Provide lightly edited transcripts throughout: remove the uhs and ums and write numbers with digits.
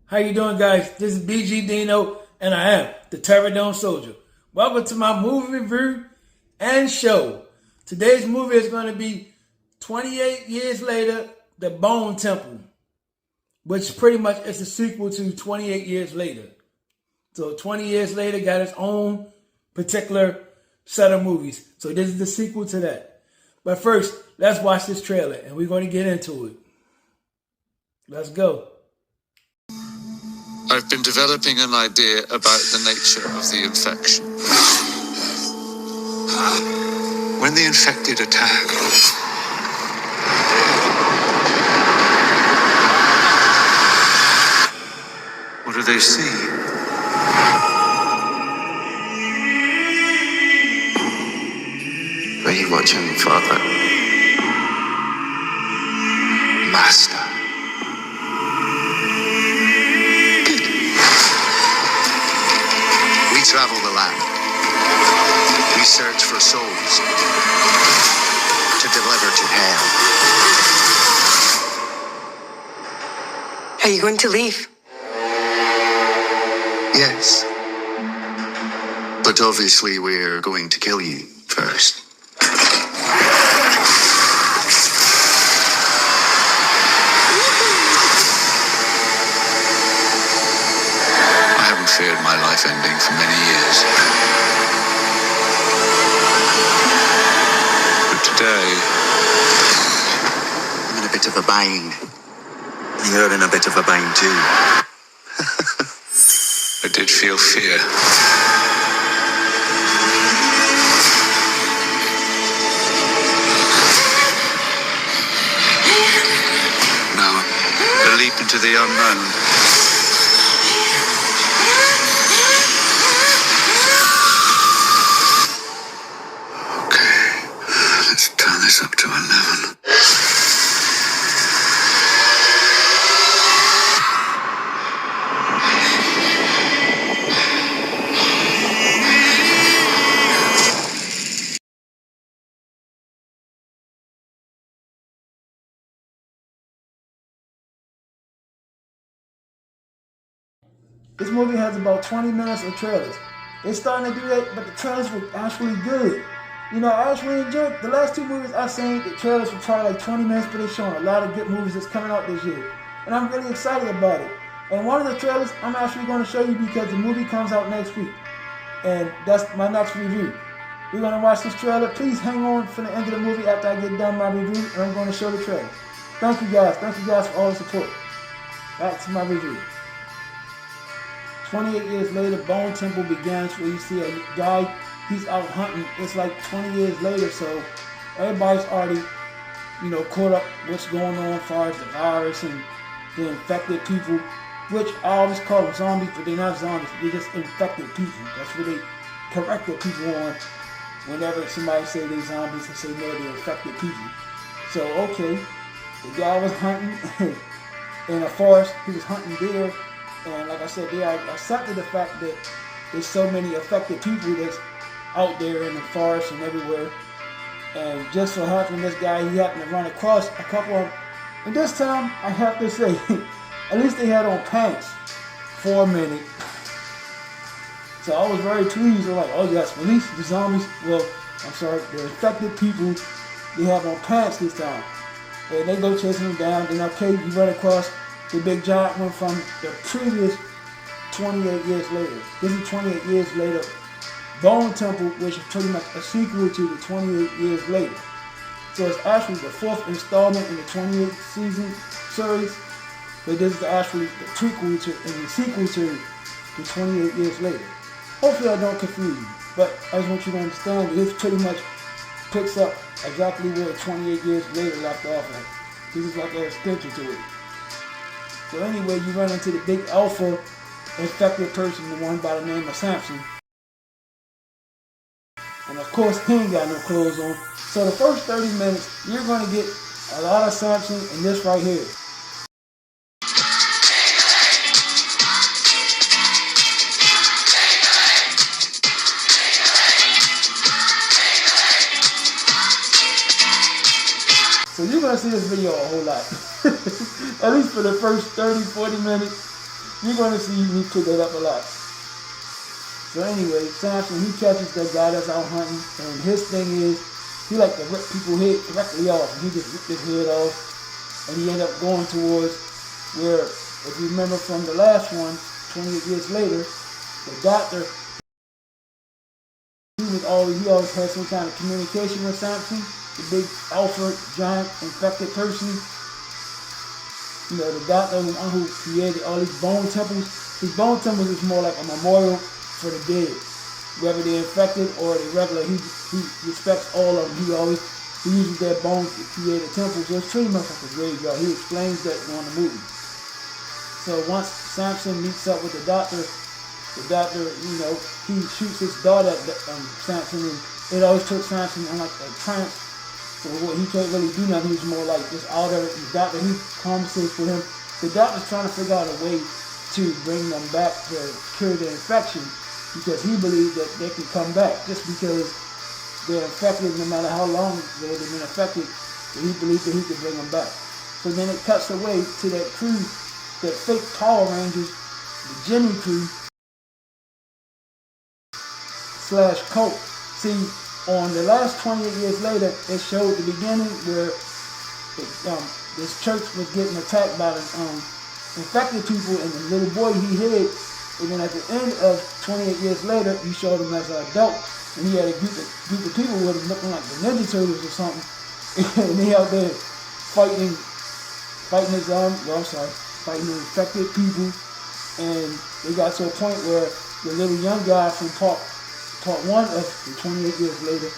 How you doing, guys? This is BG Dino, and I am the Terror Dome Soldier. Welcome to my movie review and show. Today's movie is going to be 28 years later, The Bone Temple, which pretty much is a sequel to 28 years later. So 20 years later got its own particular set of movies. So this is the sequel to that. But first, let's watch this trailer, and we're going to get into it. Let's go. I've been developing an idea about the nature of the infection. When the infected attack, what do they see? Are you watching, Father? Master. We travel the land. We search for souls to deliver to hell. Are you going to leave? Yes. But obviously we're going to kill you first. I haven't feared my life ending for many years. But today, I'm in a bit of a bind. You're in a bit of a bind too. I did feel fear. Now, a leap into the unknown. Okay, let's turn this up to 11. This movie has about 20 minutes of trailers. They're starting to do that, but the trailers were actually good. You know, I actually enjoyed the last two movies I've seen. The trailers were probably like 20 minutes, but they're showing a lot of good movies that's coming out this year. And I'm really excited about it. And one of the trailers I'm actually going to show you because the movie comes out next week. And that's my next review. We're going to watch this trailer. Please hang on for the end of the movie after I get done my review, and I'm going to show the trailer. Thank you guys. Thank you guys for all the support. Back to my review. 28 years later, Bone Temple begins, where you see a guy, he's out hunting. It's like 20 years later, so everybody's already, caught up what's going on as far as the virus and the infected people, which I always call them zombies, but they're not zombies. They're just infected people. That's what they correct the people on whenever somebody say they're zombies and say no, they're infected people. So, okay, the guy was hunting in a forest. He was hunting deer. And like I said, they accepted the fact that there's so many affected people that's out there in the forest and everywhere. And just so happened, this guy, he happened to run across a couple of them. And this time, I have to say, at least they had on pants for a minute. So I was very pleased. I'm like, oh yes, release the zombies. Well, I'm sorry, the infected people. They have on pants this time. And they go chasing them down. Then okay, you run across the big giant one from the previous 28 years later. This is 28 years later. Bone Temple, which is pretty much a sequel to the 28 years later. So it's actually the fourth installment in the 28th season series. But this is actually the prequel to and the sequel to the 28 years later. Hopefully I don't confuse you. But I just want you to understand that this pretty much picks up exactly where 28 years later left off at. This is like an extension to it. So anyway, you run into the big alpha infected person, the one by the name of Samson. And of course, he ain't got no clothes on. So the first 30 minutes, you're going to get a lot of Samson in this right here. So you're going to see this video a whole lot. At least for the first 30, 40 minutes, you're going to see me pick that up a lot. So anyway, Samson, he catches that guy that's out hunting, and his thing is, he like to rip people's head directly off. He just ripped his head off, and he ended up going towards where, if you remember from the last one, 28 years later, the doctor, he always had some kind of communication with Samson, the big alpha giant infected person. You know, the doctor who created all these bone temples. His bone temples is more like a memorial for the dead, whether they're infected or they're regular. He respects all of them. He uses their bones to create a temple. So it's pretty much like a graveyard. He explains that on the movie. So once Samson meets up with the doctor, you know, he shoots his daughter at Samson, and it always took Samson on like a trance. So he can't really do nothing. He's more like just out of it. The doctor, he conversates with him. The doctor's trying to figure out a way to bring them back to cure the infection, because he believes that they can come back just because they're infected, no matter how long they've been infected. He believes that he can bring them back. So then it cuts away to that crew, that fake Power Rangers, the Jimmy crew / cult. See, on the last 28 years later, it showed the beginning where this church was getting attacked by the infected people, and the little boy he hid. And then at the end of 28 years later, you showed him as an adult, and he had a group of people with him looking like the Ninja Turtles or something, and he out there fighting the infected people, and they got to a point where the little young guy from part 1 of the 28 years later,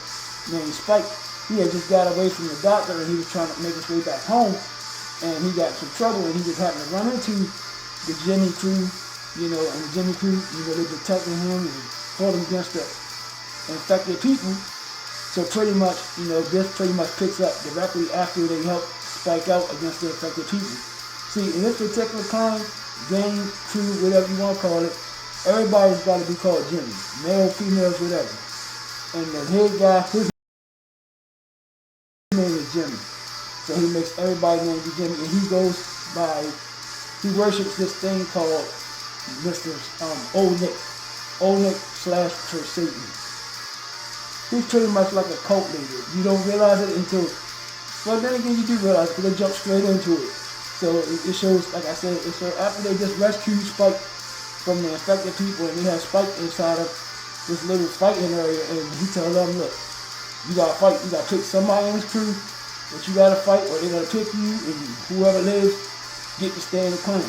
named Spike, he had just got away from the doctor, and he was trying to make his way back home, and he got some trouble, and he just happened to run into the Jimmy crew, you know, and the Jimmy crew, you know, they protected him and fought him against the infected people. So pretty much, you know, this pretty much picks up directly after they helped Spike out against the infected people. See, in this particular clan, gang, crew, whatever you want to call it, everybody's got to be called Jimmy. Male, females, whatever. And the head guy, his name is Jimmy. So he makes everybody name be Jimmy. And he worships this thing called Mr. Old Nick / Satan. He's pretty much like a cult leader. You don't realize it until, well, then again you do realize it because they jump straight into it. So it shows, like I said, after they just rescued Spike from the infected people, and they had Spike inside of this little fighting area, and he tells them, look, you gotta fight, you gotta pick somebody in this crew that you gotta fight, or they're gonna pick you, and whoever lives get to stay in the clan.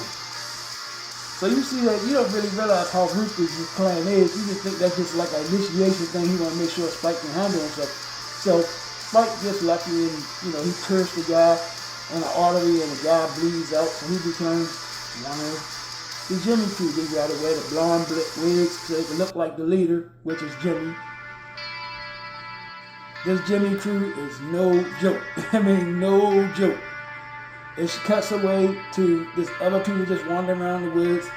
So you see that you don't really realize how ruthless this clan is. You just think that's just like an initiation thing. He want to make sure Spike can handle himself. So Spike gets lucky, and you know, he pierced the guy in the artery, and the guy bleeds out. So he becomes one of the Jimmy crew. They got to wear the blonde wigs so they can look like the leader, which is Jimmy. This Jimmy crew is no joke. I mean, no joke. It cuts away to this other people just wandering around the woods.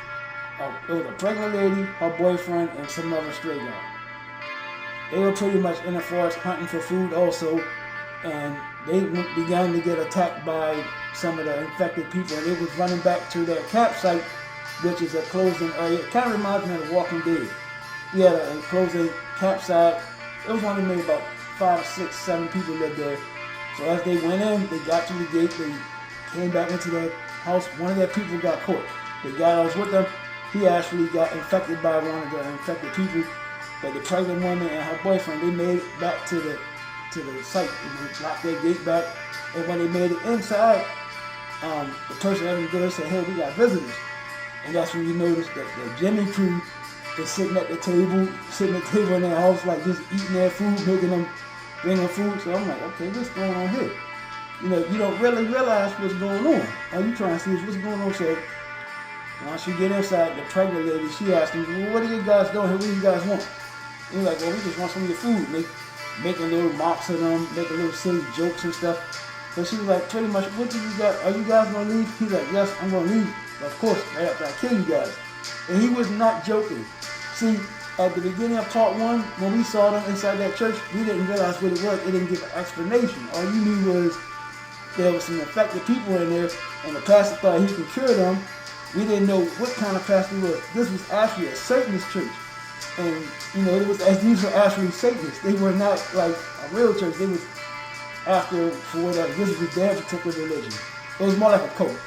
It was a pregnant lady, her boyfriend, and some other stray guy. They were pretty much in the forest hunting for food also, and they began to get attacked by some of the infected people, and they was running back to their campsite, which is a closed-in area. It kind of reminds me of The Walking Dead. He had an enclosed campsite. It was only maybe about 5, 6, 7 people lived there. So as they went in, they got to the gate, they came back into the house. One of their people got caught. The guy that was with them, he actually got infected by one of the infected people. But the pregnant woman and her boyfriend, they made it back to the site. And they locked their gate back. And when they made it inside, the person at the door said, "Hey, we got visitors." And that's when you notice that the Jimmy crew is sitting at the table in their house, like just eating their food, bringing food. So I'm like, okay, what's going on here? You don't really realize what's going on. All you trying to see is what's going on. So once you get inside, the pregnant lady, she asked them, "Well, what are you guys doing here? What do you guys want?" And he's like, "Well, we just want some of your food." And they making little mocks of them, making little silly jokes and stuff. So she was like, pretty much, "What do you got? Are you guys gonna leave?" He's like, "Yes, I'm gonna leave. Of course, right after I kill you guys." And he was not joking. See, at the beginning of part 1, when we saw them inside that church, we didn't realize what it was. It didn't give an explanation. All you knew was there was some infected people in there, and the pastor thought he could cure them. We didn't know what kind of pastor he was. This was actually a Satanist church. And, these were actually Satanists. They were not like a real church. They was after, for whatever, this was their particular religion. It was more like a cult.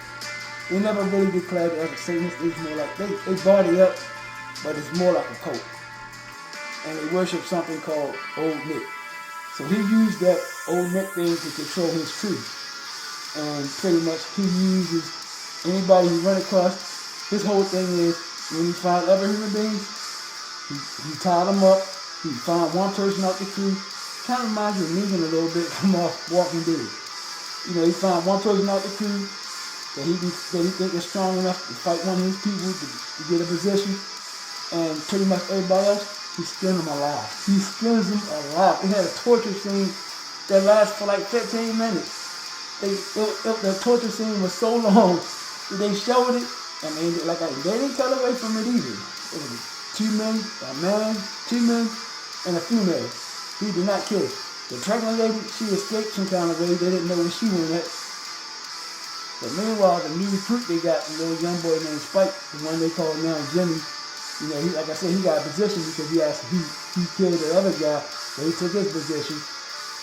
They never really declared it as a Satanist. It was more like, they body up, but it's more like a cult. And they worship something called Old Nick. So he used that Old Nick thing to control his crew. And pretty much he uses anybody he run across. His whole thing is, when he found other human beings, he tied them up. He found one person out the crew. Kind of reminds you of Negan a little bit from Walking Dead. He found one person out the crew that he think is strong enough to fight one of his people to get a position. And pretty much everybody else, he skins them alive. He skins them alive. They had a torture scene that lasts for like 15 minutes. The torture scene was so long that they showed it, and they didn't cut away from it either. It was 2 men, a man, 2 men, and a female. He did not kill. The pregnant lady, she escaped some kind of way. They didn't know where she went at. But meanwhile, the new recruit they got, the little young boy named Spike, the one they call now Jimmy, like I said, he got a position because he killed the other guy, so he took his position.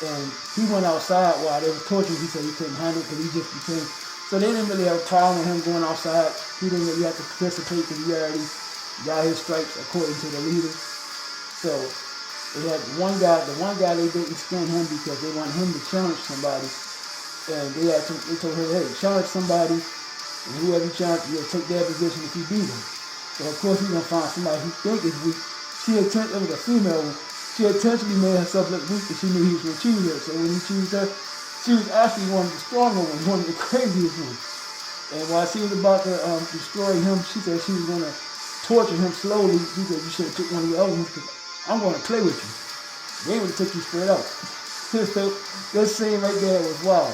And he went outside while they were torturing. He said he couldn't handle it because he just became. So they didn't really have a problem with him going outside. He didn't really have to participate because he already got his stripes according to the leader. So they had the one guy they didn't skin him because they wanted him to challenge somebody. And they told her, "Hey, challenge somebody, and whoever you challenge, you'll take their position if you beat them." So of course he's gonna find somebody who think is weak. It was a female one. She intentionally made herself look weak because she knew he was going to choose her. So when he chose her, she was actually one of the stronger ones, one of the craziest ones. And while she was about to destroy him, she said she was going to torture him slowly. She said, "You should have took one of the other ones because I'm going to play with you." They would have took you straight out. So this scene right there was wild.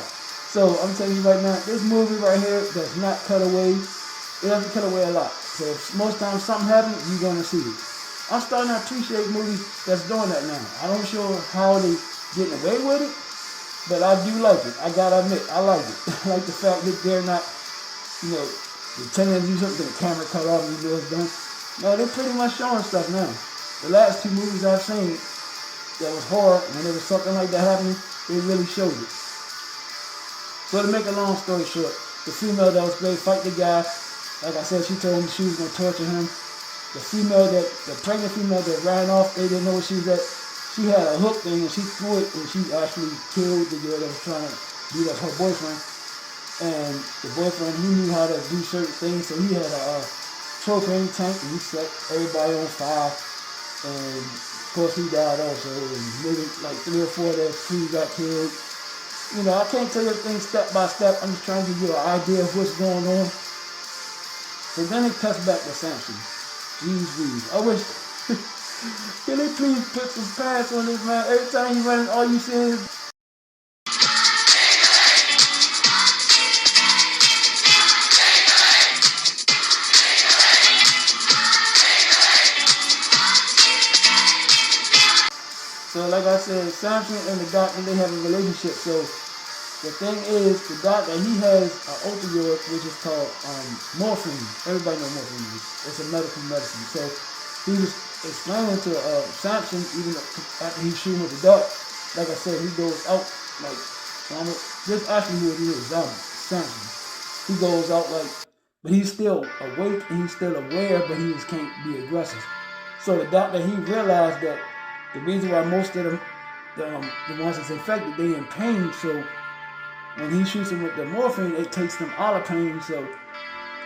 So I'm telling you right now, this movie right here does not cut away. It doesn't cut away a lot. So most times something happens, you're going to see it. I'm starting to appreciate movies that's doing that now. I'm not sure how they getting away with it, but I do like it. I gotta admit, I like it. I like the fact that they're not, pretending to do something, the camera cut off and it's done. No, they're pretty much showing stuff now. The last 2 movies I've seen that was horror, when there was something like that happening, they really showed it. So to make a long story short, the female that was going to fight the guy, like I said, she told him she was going to torture him. The pregnant female that ran off, they didn't know where she was at. She had a hook thing and she threw it and she actually killed the girl that was trying to beat up her boyfriend. And the boyfriend, he knew how to do certain things, so he had a propane tank and he set everybody on fire. And of course he died also. And maybe like 3 or 4 of their crew got killed. I can't tell you everything step by step. I'm just trying to give you an idea of what's going on. So then it cuts back to Samson. Jeez, I wish. Can they please put some pants on this man? Every time you run, all you see is. So like I said, Samson and the doctor, they have a relationship. So the thing is, the doctor, he has an opioid, which is called morphine. Everybody knows morphine. It's a medical medicine. So he was explaining to Samson, even after he shoot him with the dart, like I said, he goes out like, this actually who it is, Samson. He goes out like, but he's still awake and he's still aware, but he just can't be aggressive. So the doctor, he realized that the reason why most of them, the ones that's infected, they in pain. So when he shoots them with the morphine, it takes them out of pain, so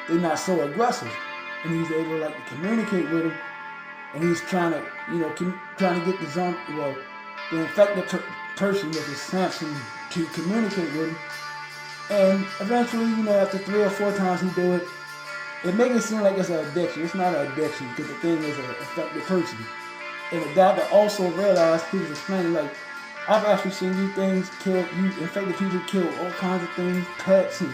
they're not so aggressive. And he's able like to communicate with them, and he's trying to, trying to get the infected person, with his Samson, to communicate with him. And eventually, after 3 or 4 times he do it, it makes it seem like it's an addiction. It's not an addiction because the thing is an affected person. And the doctor also realized, he was explaining, like, I've actually seen these things kill, infected people kill all kinds of things, pets and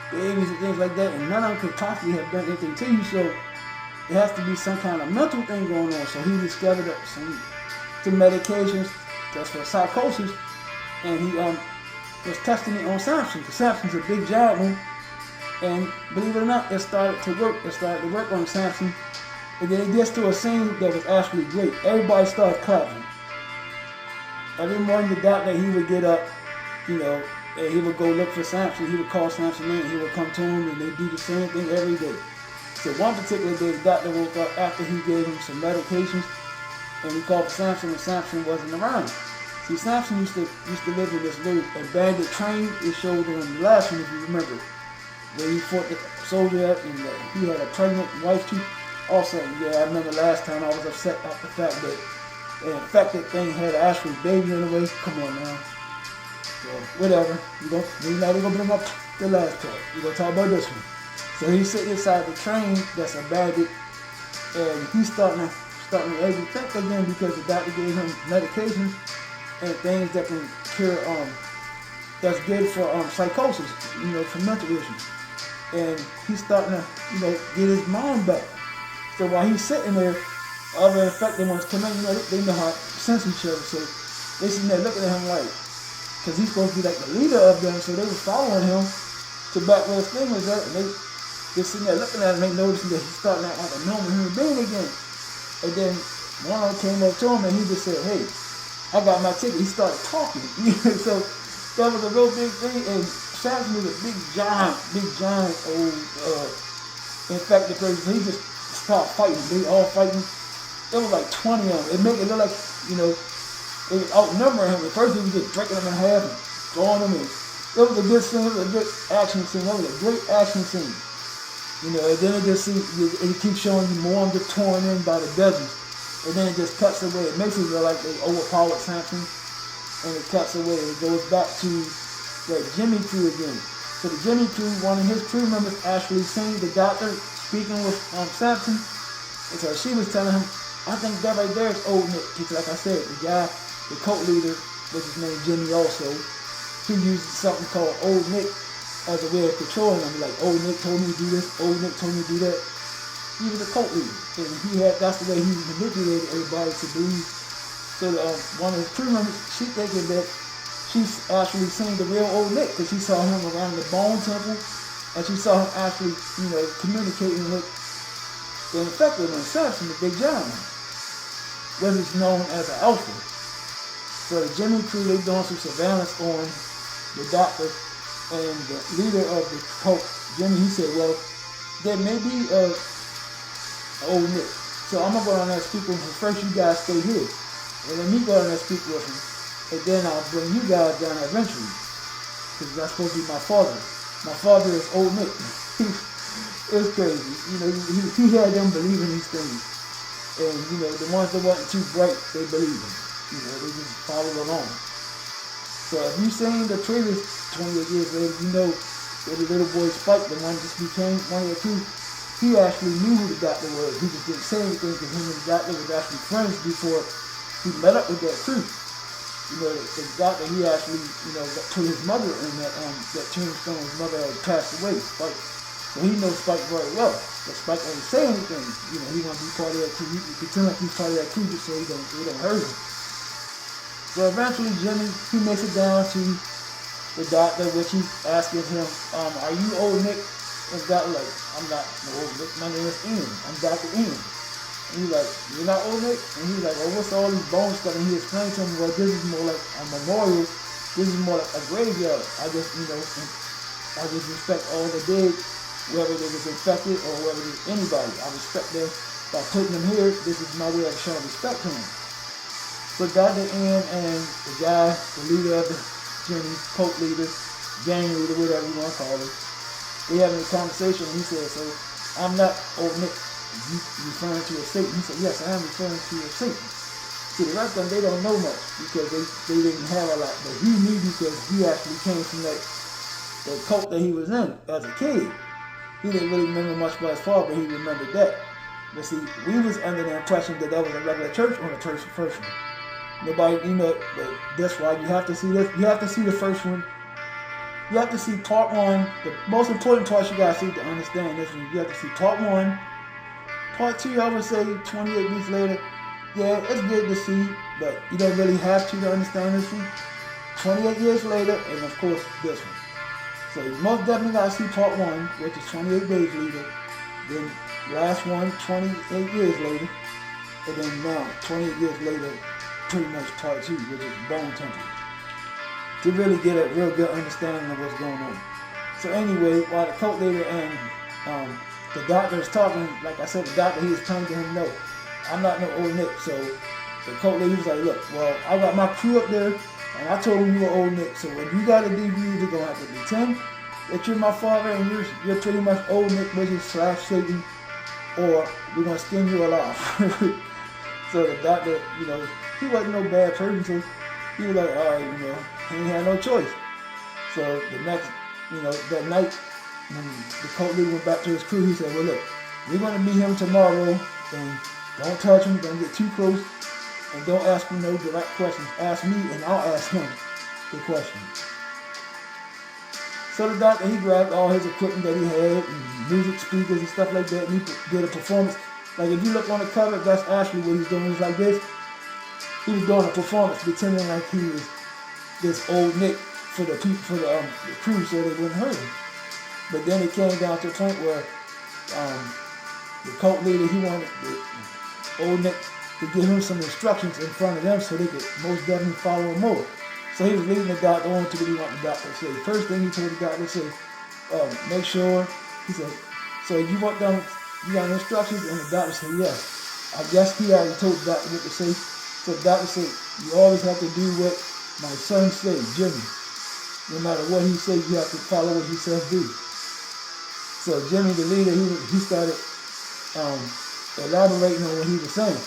babies and things like that, and none of them could possibly have done anything to you, so it has to be some kind of mental thing going on. So he discovered that some medications that's for psychosis, and he was testing it on Samson, because Samson's a big giant one, and believe it or not, it started to work. It started to work on Samson, and then it gets to a scene that was actually great. Everybody started clapping. Every morning the doctor, he would get up, and he would go look for Samson. He would call Samson in, and he would come to him, and they do the same thing every day. So one particular day, the doctor woke up after he gave him some medications, and he called for Samson, and Samson wasn't around. See, Samson used to live in this little abandoned train. It showed on the last one, if you remember, where he fought the soldier up, and he had a pregnant wife too. Also, yeah, I remember last time I was upset about the fact that the infected thing had an actual baby in the way. Come on now. So, whatever. We're not even going to bring up the last part. We're going to talk about this one. So he's sitting inside the train that's abandoned, and he's starting to able to think again, because the doctor gave him medications and things that can cure, that's good for psychosis, for mental issues. And he's starting to, get his mind back. So while he's sitting there, other infected ones come in, they know how to sense each other. So they sitting there looking at him like, because he's supposed to be like the leader of them, so they were following him to back where his thing was at, and they're sitting there looking at him, they noticing that he's starting to act like a normal human being again. And then one of them came up to him and he just said, hey, I got my ticket. He started talking. So that was a real big thing, and Samson was a big giant old infected person. He just started fighting. They all fighting. There was like 20 of them. It made it look like, they was outnumbering him. At first he was just breaking them in half and throwing them in. It was a good scene. It was a good action scene. That was a great action scene. And then it keeps showing you more of them get torn in by the dozens. And then it just cuts away. It makes it look like they overpowered Samson. And it cuts away. It goes back to the Jimmy crew again. So the Jimmy crew, one of his crew members actually seen the doctor speaking with Samson. And so she was telling him, I think that right there is old Nick. Because like I said, the guy, the cult leader, was his name Jimmy also. He used something called Old Nick as a way of controlling him. Like, Old Nick told me to do this, Old Nick told me to do that. He was a cult leader. And that's the way he manipulated everybody to believe. So one of his crew members, she thinking that she's actually seen the real Old Nick, because she saw him around the Bone Temple, and she saw him actually, communicating with the infected one, Samson, the big giant, what is known as an alpha. So the Jimmy crew, they doing some surveillance on the doctor, and the leader of the cult, Jimmy, he said, well, there may be Old Nick. So I'm going to go down there and speak with him. First, you guys stay here. And let me go down there and speak with him. And then I'll bring you guys down eventually. Because that's supposed to be my father. My father is Old Nick. It's crazy. He had them believing these things. And, the ones that wasn't too bright, they believe them. They just follow along. So if you've seen the previous 28 years later, that the little boy Spike, the one that just became one of the two, he actually knew who the doctor was. He just didn't say anything because him and the doctor was actually friends before he met up with that crew. The doctor, he actually, told his mother in that tombstone, his mother had passed away, Spike. So he knows Spike very well. But Spike ain't say anything. He want to be part of that crew. He pretend like he's part of that crew just so he don't hurt him. So eventually Jimmy, he makes it down to the doctor, which he's asking him, are you Old Nick? And the doctor like, I'm not no Old Nick, my name is Ian. I'm Dr. Ian. And he's like, you're not old Nick? And he's like, well, what's all these bones stuff? And he explained to him, well, this is more like a memorial. This is more like a graveyard. I just, I just respect all the dead, whether they was infected or whether it was anybody. I respect them by putting them here. This is my way of showing respect to them. So Dr. M and the guy, the leader of the Jimmy, Pope leader, gang leader, whatever you want to call it, they having a conversation, and he said, so I'm not old Nick, you referring to a Satan? He said, yes, I am referring to a Satan. See, the rest of them, they don't know much because they didn't have a lot, but he knew because he actually came from that cult that he was in as a kid. He didn't really remember much about his father, but he remembered that. But see, we was under the impression that was a regular church on the church first one. Nobody, but that's why you have to see this. You have to see the first one. You have to see part one. The most important part you gotta see to understand this one. You have to see part one. Part two, I would say 28 weeks later. Yeah, it's good to see, but you don't really have to understand this one. 28 years later, and of course this one. So you most definitely gotta see part one, which is 28 days later. Then last one, 28 years later. And then now, 28 years later, pretty much part two, which is Bone Temple. To really get a real good understanding of what's going on. So anyway, while the cult leader and the doctor is talking, like I said, the doctor, he was telling him, no, I'm not no old Nick. So the cult leader was like, look, well, I got my crew up there, and I told him you were old Nick. So when you got to do, you either going to have to pretend that you're my father and you're pretty much old Nick, which is / Satan, or we're going to skin you alive. So the doctor, he wasn't no bad person, so he was like, all right, he ain't had no choice. So the next, that night, when the cult leader went back to his crew, he said, well, look, we're going to meet him tomorrow, and don't touch him, don't get too close, and don't ask him no direct questions. Ask me, and I'll ask him the question. So the doctor, he grabbed all his equipment that he had, and music speakers and stuff like that, and he did a performance. Like if you look on the cover, that's actually what he's doing. He's like this. He was doing a performance, pretending like he was this old Nick for the people, for the crew, so they wouldn't hurt him. But then it came down to a point where the cult leader, he wanted the old Nick to give him some instructions in front of them so they could most definitely follow him more. So he was leading the doctor on to what he wanted the doctor to say. First thing he told the doctor to say, make sure, he said, so you want them, you got instructions? And the doctor said, yes. I guess he already told the doctor what to say. So the doctor said, you always have to do what my son said, Jimmy. No matter what he says, you have to follow what he says do. So Jimmy, the leader, he started elaborating on what he was saying.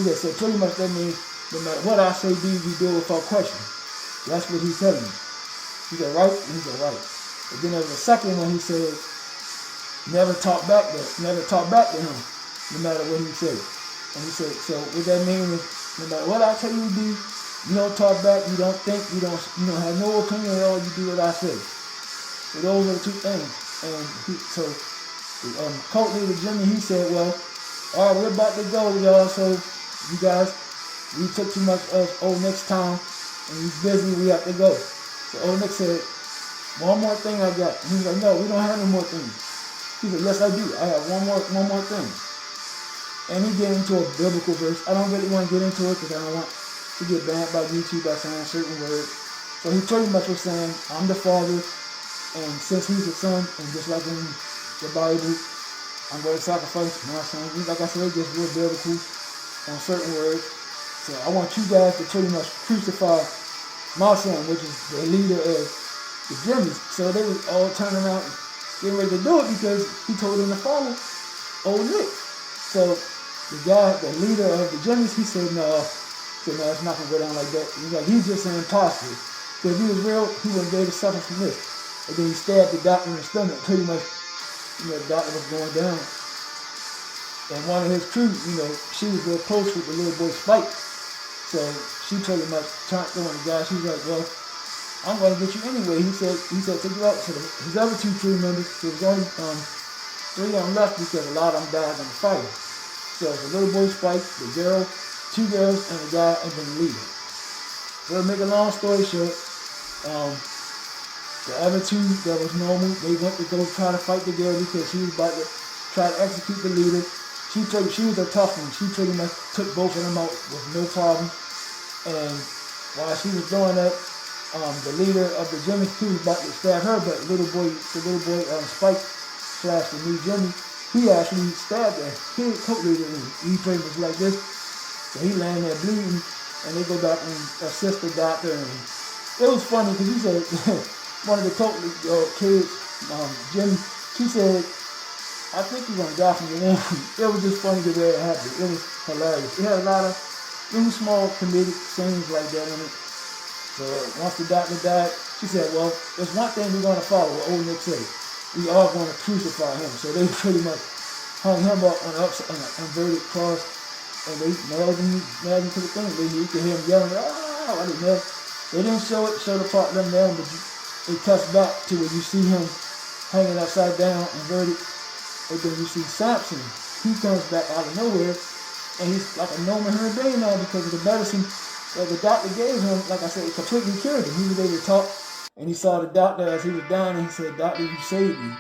He said, so pretty much that means no matter what I say do, you do it without question. That's what he's telling me. He said, right? And he said, right. But then there was a second one, he said, never talk back to him, no matter what he said. And he said, so what that means is, no matter what I tell you to do, you don't talk back, you don't think, you don't have no opinion at all, you do what I say. So those are the two things. And the cult leader Jimmy, he said, well, all right, we're about to go, y'all, so you guys, we took too much of old Nick's time, and he's busy, we have to go. So old Nick said, one more thing I got. And he's like, no, we don't have no more things. He said, yes, I do. I have one more thing. And he get into a biblical verse. I don't really want to get into it because I don't want to get banned by YouTube by saying certain words. So he pretty much was saying, I'm the father, and since he's the son, and just like in the Bible, I'm going to sacrifice my son. Like I said, just real biblical on certain words. So I want you guys to pretty much crucify my son, which is the leader of the Jimmys. So they was all turning around and getting ready to do it because he told them to follow old Nick. So the guy, the leader of the Jimmys, he said, no, it's not going to go down like that. He's just an imposter. So if he was real, he wouldn't be able to suffer from this. And then he stabbed the doctor in the stomach. Pretty much, the doctor was going down. And one of his crew, she was real close with the little boy Spike. So she pretty much turned on the guy. She was like, well, I'm going to get you anyway. He said, take you out. So his other two crew members, there was only 3 of them left because a lot of them died in the fire. So the little boy Spike, the girl, 2 girls, and the guy, and then the leader. So to make a long story short, the other 2 that was normal, they went to go try to fight the girl because she was about to try to execute the leader. She was a tough one. She pretty much took both of them out with no problem. And while she was doing that, the leader of the Jimmy, he was about to stab her, but the little boy, Spike slash the new Jimmy, he actually stabbed her. He co-leader, and he pretty much like this. So he laying there bleeding, and they go back and assist the doctor. And it was funny because he said one of the kids, Jimmy, she said, "I think you're gonna die from your wound." It was just funny the way it happened. It was hilarious. It had a lot of little small comedic scenes like that in it. So once the doctor died, she said, "Well, there's one thing we're gonna follow what old Nick said. We are going to crucify him." So they pretty much hung him up on an inverted cross, and they nailed him to the thing. You could hear him yelling, "Ah!" They didn't show the part of them down, but it cuts back to where you see him hanging upside down, inverted, and then you see Samson. He comes back out of nowhere, and he's like a normal human being now because of the medicine that the doctor gave him. Like I said, it completely cured him. He was able to talk, and he saw the doctor as he was dying, and he said, "Doctor, you saved me."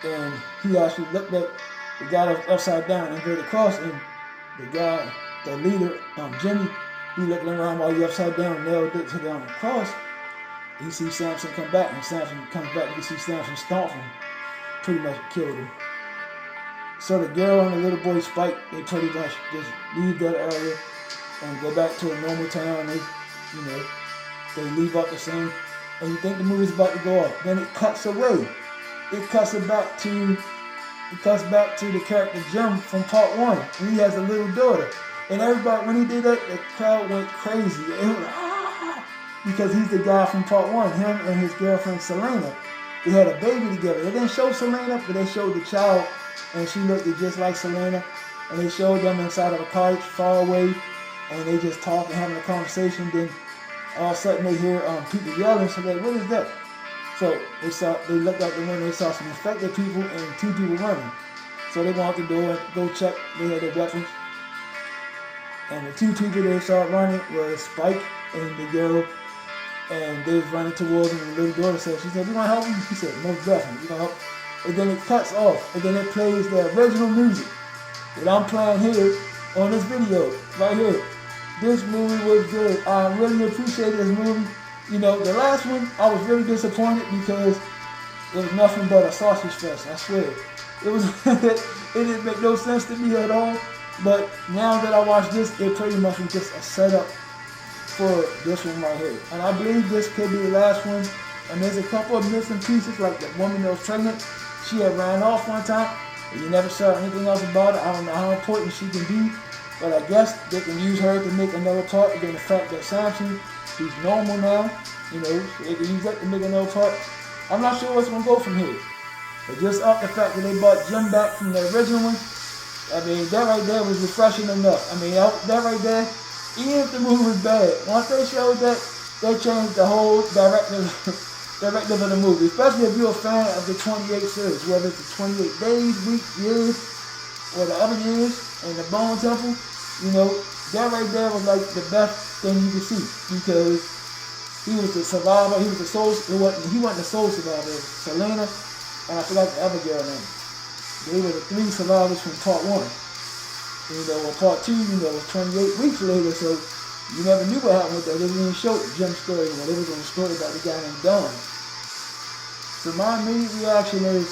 And he actually looked at the guy upside down, inverted cross, and the guy, the leader, Jimmy, he looking around while he upside down, nailed it to the cross. He sees Samson come back, and Samson comes back, and you see Samson stomp him, pretty much killed him. So the girl and the little boy Spike, they pretty much just leave that area and go back to a normal town. They leave out the scene, and you think the movie's about to go off. Then it cuts away. It cuts back to the character Jim from part 1, and he has a little daughter. And everybody, when he did that, the crowd went crazy. It was like, ah! Because he's the guy from part 1. Him and his girlfriend Selena, they had a baby together. They didn't show Selena, but they showed the child, and she looked just like Selena. And they showed them inside of a cottage far away, and they just talking, having a conversation. Then all of a sudden they hear people yelling. So they're like, "What is that?" So they looked out the window. They saw some infected people and 2 people running. So they went out the door and go check. They had their weapons. And the 2 people they saw running was Spike and the girl. And they was running towards him, and the little daughter said, "We gonna help you?" He said, "Most definitely, we gonna help." And then it cuts off, and then it plays the original music that I'm playing here on this video, right here. This movie was good. I really appreciate this movie. The last one, I was really disappointed because it was nothing but a sausage fest, I swear. It was, it didn't make no sense to me at all. But now that I watched this, it pretty much was just a setup for this one right here. And I believe this could be the last one. And there's a couple of missing pieces, like the woman that was pregnant. She had ran off one time, and you never saw anything else about it. I don't know how important she can be, but I guess they can use her to make another part. Again, the fact that Samson, he's normal now, so they can use that to make another part. I'm not sure what's going to go from here. But just up the fact that they brought Jim back from the original one, that right there was refreshing enough. That right there, even if the movie was bad, once they showed that, they changed the whole directive of the movie. Especially if you're a fan of the 28 series, whether it's the 28 days, weeks, years, or the other years, and the Bone Temple, that right there was like the best thing you could see, because he was the survivor, he wasn't the sole survivor, it was Selena, and I forgot the other girl name. They were the 3 survivors from part 1. Or part 2, was 28 weeks later, so you never knew what happened with that. They didn't even show Jim's story anymore. They was on the story about the guy named Don. So my immediate reaction is,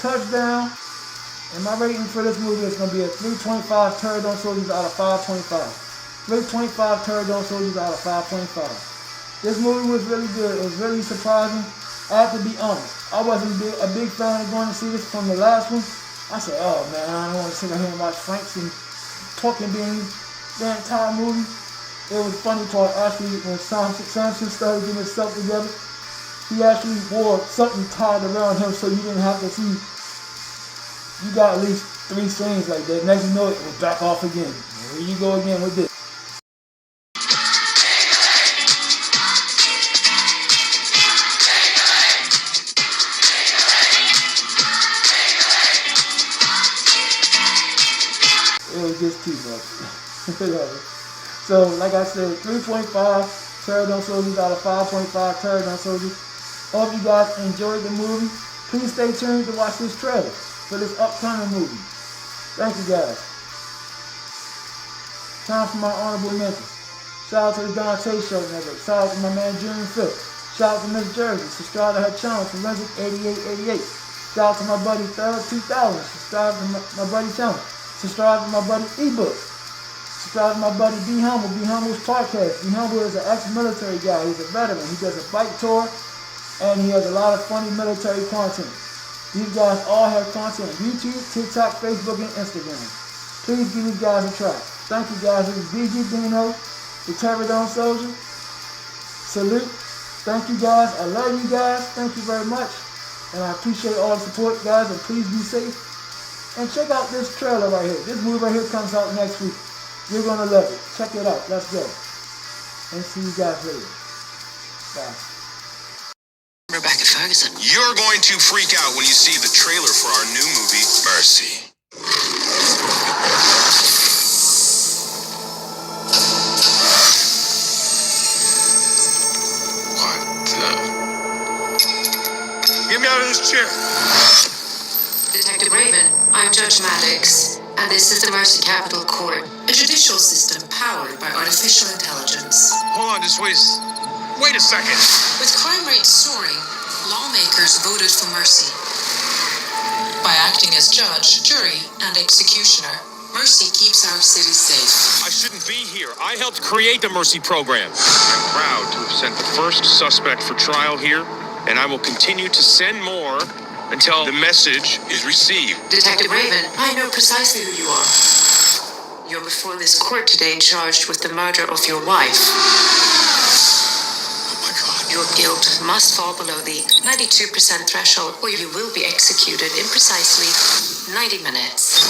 touchdown. And my rating for this movie is going to be a 3.5 Pterodon Soldiers out of 5.5. 3.5 Pterodon Soldiers out of 5.5. This movie was really good. It was really surprising. I have to be honest. I wasn't a big fan of going to see this from the last one. I said, "Oh man, I don't want to sit here and watch Franks and pork and beans the entire movie." It was funny part actually when Samson started getting himself together. He actually wore something tied around him so you didn't have to see. You got at least 3 scenes like that. Next you know it will back off again. Here you go again with this. It was just too much. So, like I said, 3.5 Pterodon Soldiers out of 5.5 Pterodon Soldiers. Hope you guys enjoyed the movie. Please stay tuned to watch this trailer for this upcoming movie. Thank you guys. Time for my honorable mentions. Shout out to the Dante Show Network. Shout out to my man June 5th. Shout out to Miss Jersey. Subscribe to her channel, Forensic 8888. Shout out to my buddy Third 2000. Subscribe to my buddy channel. Subscribe to my buddy eBook. Subscribe to my buddy Be Humble. Be Humble's podcast. Be Humble is an ex-military guy. He's a veteran. He does a bike tour, and he has a lot of funny military content. These guys all have content on YouTube, TikTok, Facebook, and Instagram. Please give these guys a try. Thank you guys. This is BG Dino, the Terradome Soldier. Salute. Thank you guys. I love you guys. Thank you very much. And I appreciate all the support, guys, and please be safe. And check out this trailer right here. This movie right here comes out next week. You're going to love it. Check it out. Let's go. And see you guys later. Bye. Rebecca Ferguson. You're going to freak out when you see the trailer for our new movie, Mercy. Get me out of this chair. Detective Raven, I'm Judge Maddox, and this is the Mercy Capital Court, a judicial system powered by artificial intelligence. Hold on, just wait a second. With crime rates soaring, lawmakers voted for mercy. By acting as judge, jury, and executioner, Mercy keeps our city safe. I shouldn't be here. I helped create the Mercy program. I'm proud to have sent the first suspect for trial here, and I will continue to send more until the message is received. Detective Raven, I know precisely who you are. You're before this court today charged with the murder of your wife. Oh my God. Your guilt must fall below the 92% threshold, or you will be executed in precisely 90 minutes.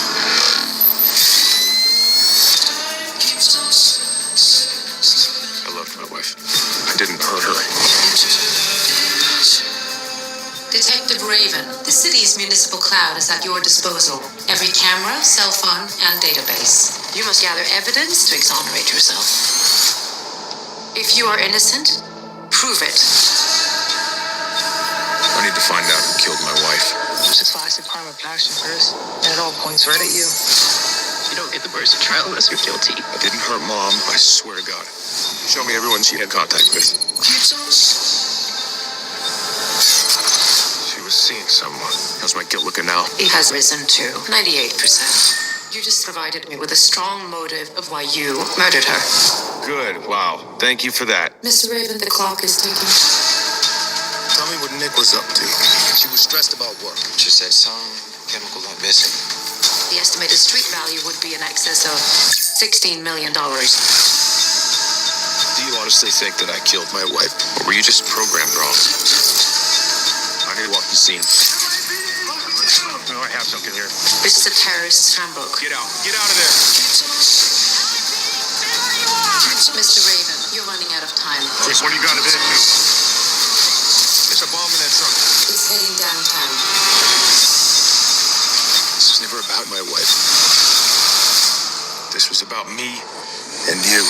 I loved my wife. I didn't hurt her. Detective Raven, the city's municipal cloud is at your disposal. Every camera, cell phone, and database. You must gather evidence to exonerate yourself. If you are innocent, prove it. I need to find out who killed my wife. It's a classic crime of passion, Chris. And it all points right at you. You don't get the Mercy trial unless you're guilty. I didn't hurt Mom, I swear to God. Show me everyone she had contact with. She was seeing someone. How's my guilt looking now? It has risen to 98%. You just provided me with a strong motive of why you murdered her. Good, wow. Thank you for that. Mr. Raven, the clock is ticking. Tell me what Nick was up to. She was stressed about what? She said some chemical went missing. The estimated street value would be in excess of $16 million. Do you honestly think that I killed my wife? Or were you just programmed wrong? I need to walk the scene. No, I have something here. This is a terrorist's handbook. Get out. Get out of there. Mr. Raven, you're running out of time. Chris, what do you got of it? There's a bomb in that trunk. It's heading downtown. This was never about my wife. This was about me and you.